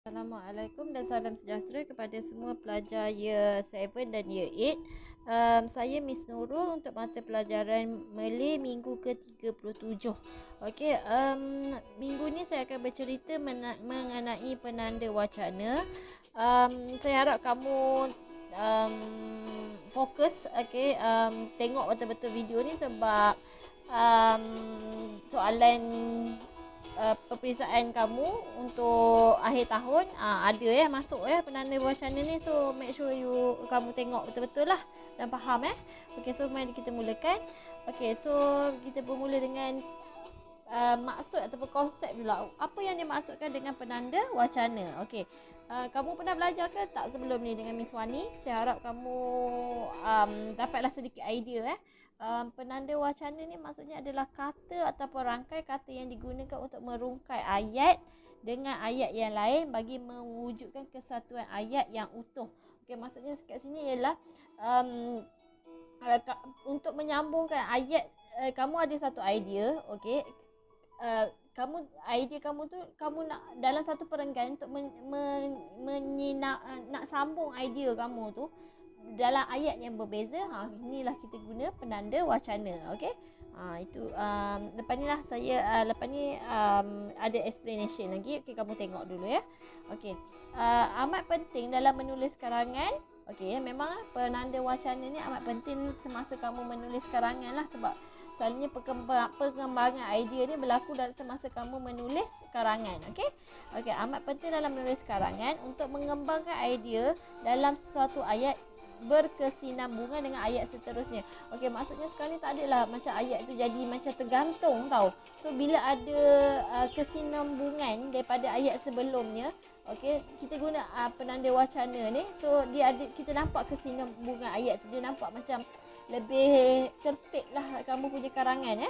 Assalamualaikum dan salam sejahtera kepada semua pelajar Year 7 dan Year 8. Saya Miss Nurul untuk mata pelajaran Malay minggu ke-37. Okey, minggu ni saya akan bercerita mengenai penanda wacana. Saya harap kamu fokus, okey, tengok betul-betul video ni sebab soalan peperiksaan kamu untuk akhir tahun ada masuk penanda wacana ni, so make sure kamu tengok betul-betul lah dan faham Okey, so mari kita mulakan. Okey, so kita bermula dengan maksud ataupun konsep dulu. Apa yang dimaksudkan dengan penanda wacana? Okey, kamu pernah belajar ke tak sebelum ni dengan Miss Wani? Saya harap kamu dapatlah sedikit idea penanda wacana ni maksudnya adalah kata ataupun rangkai kata yang digunakan untuk merungkai ayat dengan ayat yang lain bagi mewujudkan kesatuan ayat yang utuh. Okey, maksudnya kat sini ialah untuk menyambungkan ayat. Kamu ada satu idea, okey. Idea kamu tu kamu nak dalam satu perenggan untuk nak sambung idea kamu tu dalam ayat yang berbeza. Inilah kita guna penanda wacana. Okey, itu lepas ni lah saya lepas ni ada explanation lagi. Okey, kamu tengok dulu ya. Okey, amat penting dalam menulis karangan. Okey, memang penanda wacana ni amat penting semasa kamu menulis karangan lah, sebab selalunya pengembangan idea ni berlaku dalam semasa kamu menulis karangan. Okey, amat penting dalam menulis karangan untuk mengembangkan idea dalam suatu ayat berkesinambungan dengan ayat seterusnya. Okey, maksudnya sekarang ni tak adalah macam ayat tu jadi macam tergantung tau. So bila ada kesinambungan daripada ayat sebelumnya, okey, kita guna penanda wacana ni. So dia ada, kita nampak kesinambungan ayat tu, dia nampak macam lebih tertib lah kamu punya karangan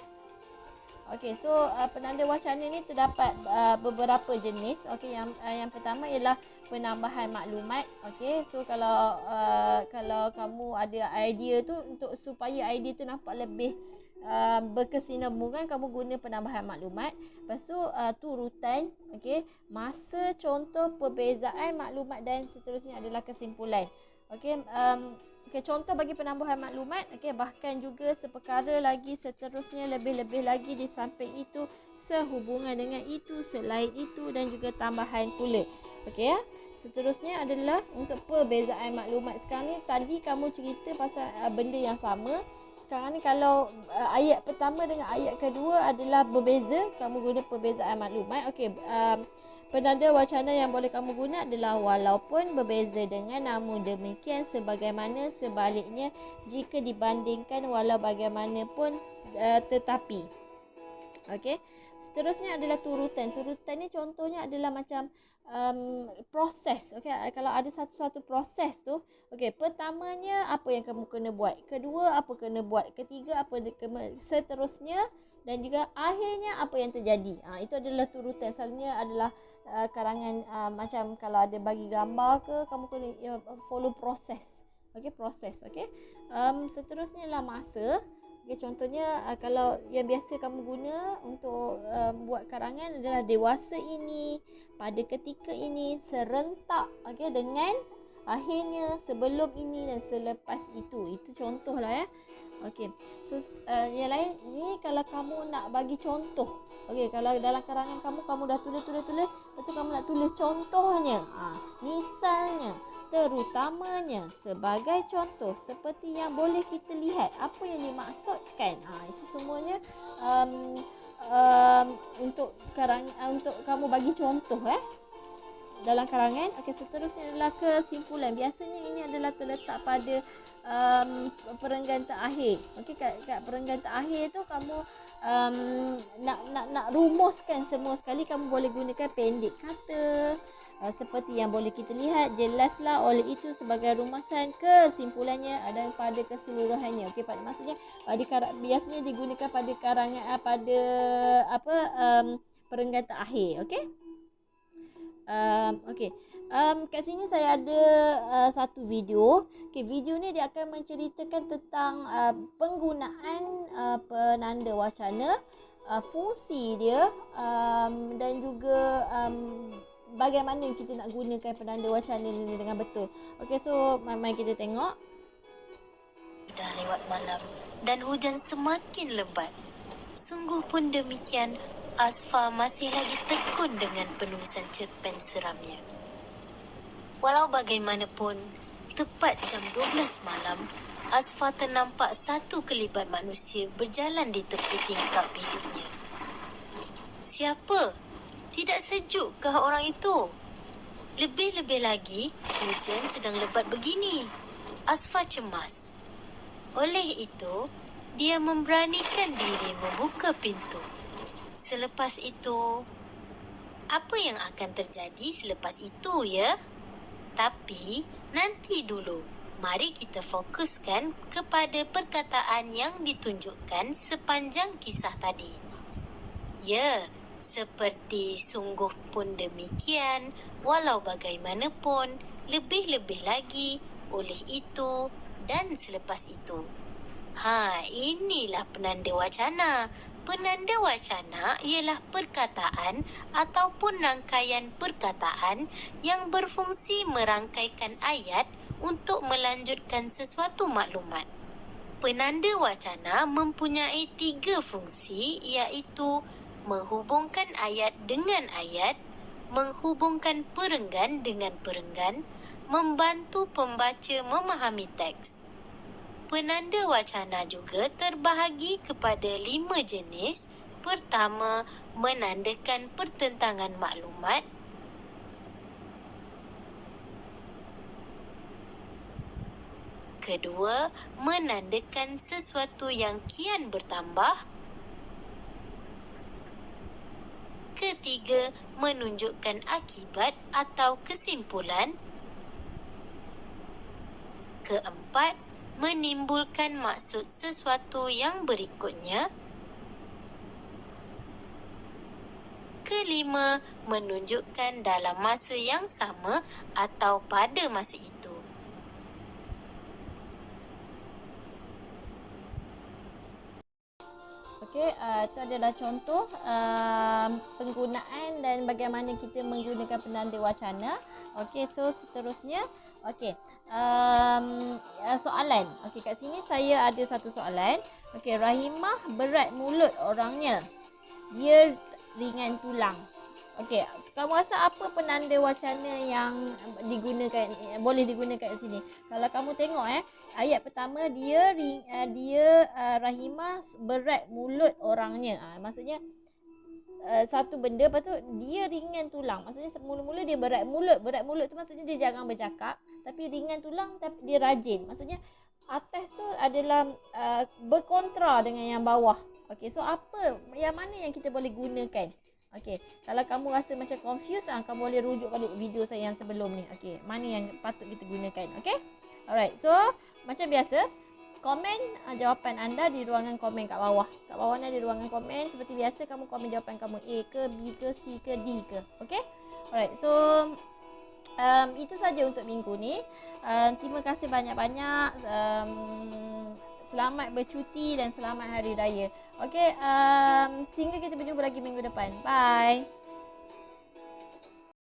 Okey, so penanda wacana ni terdapat beberapa jenis. Okey, yang pertama ialah penambahan maklumat. Okey, so kalau kamu ada idea tu, untuk supaya idea tu nampak lebih berkesinambungan, kamu guna penambahan maklumat. Lepas tu turutan, okey, masa, contoh, perbezaan maklumat dan seterusnya adalah kesimpulan. Okey, contoh bagi penambahan maklumat, bahkan juga seperkara lagi, seterusnya, lebih-lebih lagi, di samping itu, sehubungan dengan itu, selain itu, dan juga tambahan pula. Okey seterusnya adalah untuk perbezaan maklumat. Sekarang ni tadi kamu cerita pasal benda yang sama. Sekarang ni kalau ayat pertama dengan ayat kedua adalah berbeza, kamu guna perbezaan maklumat. Okey, penanda wacana yang boleh kamu guna adalah walaupun berbeza dengan, namun demikian, sebagaimana, sebaliknya, jika dibandingkan, walau bagaimanapun, tetapi. Okey. Seterusnya adalah turutan. Turutan ni contohnya adalah macam proses. Okey, kalau ada satu-satu proses tu, okey, pertamanya apa yang kamu kena buat, kedua apa kena buat, ketiga apa seterusnya, dan juga akhirnya apa yang terjadi. Itu adalah turutan. Selalunya adalah karangan macam kalau ada bagi gambar ke, kamu kena follow proses. Okey, proses. Okey. Seterusnya lah masa. Okay, contohnya kalau yang biasa kamu guna untuk buat karangan adalah dewasa ini, pada ketika ini, serentak, dengan akhirnya, sebelum ini dan selepas itu. Itu contohlah Okey. So yang lain ni kalau kamu nak bagi contoh. Okey, kalau dalam karangan kamu dah tulis, lepas tu kamu nak tulis contohnya. Misalnya, terutamanya, sebagai contoh, seperti yang boleh kita lihat, apa yang dimaksudkan. Itu semuanya untuk untuk kamu bagi contoh dalam karangan. Okey, seterusnya adalah kesimpulan. Biasanya ini adalah terletak pada perenggan terakhir. Okey, kat perenggan terakhir tu kamu nak rumuskan semua sekali, kamu boleh gunakan pendek kata. Seperti yang boleh kita lihat, jelaslah oleh itu sebagai rumasan kesimpulannya dan pada keseluruhannya. Okey, maksudnya biasanya digunakan pada karangan pada perenggan terakhir. Okey. Okey. Kat sini saya ada satu video. Okey, video ni dia akan menceritakan tentang penggunaan penanda wacana, fungsi dia, dan juga bagaimana kita nak gunakan penanda wacana ni dengan betul. Okey, so mari kita tengok. Dah lewat malam dan hujan semakin lebat. Sungguh pun demikian, Asfa masih lagi tekun dengan penulisan cerpen seramnya. Walau bagaimanapun, tepat jam 12 malam, Asfa ternampak satu kelibat manusia berjalan di tepi tingkap biliknya. Siapa? Tidak sejukkah orang itu? Lebih-lebih lagi, hujan sedang lebat begini. Asfa cemas. Oleh itu, dia memberanikan diri membuka pintu. Selepas itu, apa yang akan terjadi selepas itu ya? Tapi, nanti dulu. Mari kita fokuskan kepada perkataan yang ditunjukkan sepanjang kisah tadi. Ya, seperti sungguh pun demikian, walau bagaimanapun, lebih-lebih lagi, oleh itu dan selepas itu. Inilah penanda wacana. Penanda wacana ialah perkataan ataupun rangkaian perkataan yang berfungsi merangkaikan ayat untuk melanjutkan sesuatu maklumat. Penanda wacana mempunyai 3 fungsi, iaitu menghubungkan ayat dengan ayat, menghubungkan perenggan dengan perenggan, membantu pembaca memahami teks. Penanda wacana juga terbahagi kepada 5 jenis. Pertama, menandakan pertentangan maklumat. Kedua, menandakan sesuatu yang kian bertambah. Ketiga, menunjukkan akibat atau kesimpulan. Keempat, menimbulkan maksud sesuatu yang berikutnya. Kelima, menunjukkan dalam masa yang sama atau pada masa itu. Okey, itu adalah contoh penggunaan dan bagaimana kita menggunakan penanda wacana. Okey, so seterusnya, okey, soalan. Okey, kat sini saya ada satu soalan. Okey, Rahimah berat mulut orangnya, dia ringan tulang. Okey, kamu rasa apa penanda wacana yang boleh digunakan kat sini? Kalau kamu tengok ayat pertama dia Rahimah berat mulut orangnya. Maksudnya satu benda, lepas tu dia ringan tulang. Maksudnya mula-mula dia berat mulut. Berat mulut tu maksudnya dia jarang bercakap, tapi ringan tulang tapi dia rajin. Maksudnya atas tu adalah berkontra dengan yang bawah. Okey, so yang mana yang kita boleh gunakan? Okey, kalau kamu rasa macam confused, kamu boleh rujuk balik video saya yang sebelum ni. Okey, mana yang patut kita gunakan? Okey, alright. So macam biasa, komen jawapan anda di ruangan komen kat bawah. Kat bawah ni ada ruangan komen. Seperti biasa, kamu komen jawapan kamu A ke, B ke, C ke, D ke. Okey, alright. So itu saja untuk minggu ni. Terima kasih banyak-banyak. Selamat bercuti dan selamat hari raya. Okey, sehingga kita berjumpa lagi minggu depan. Bye.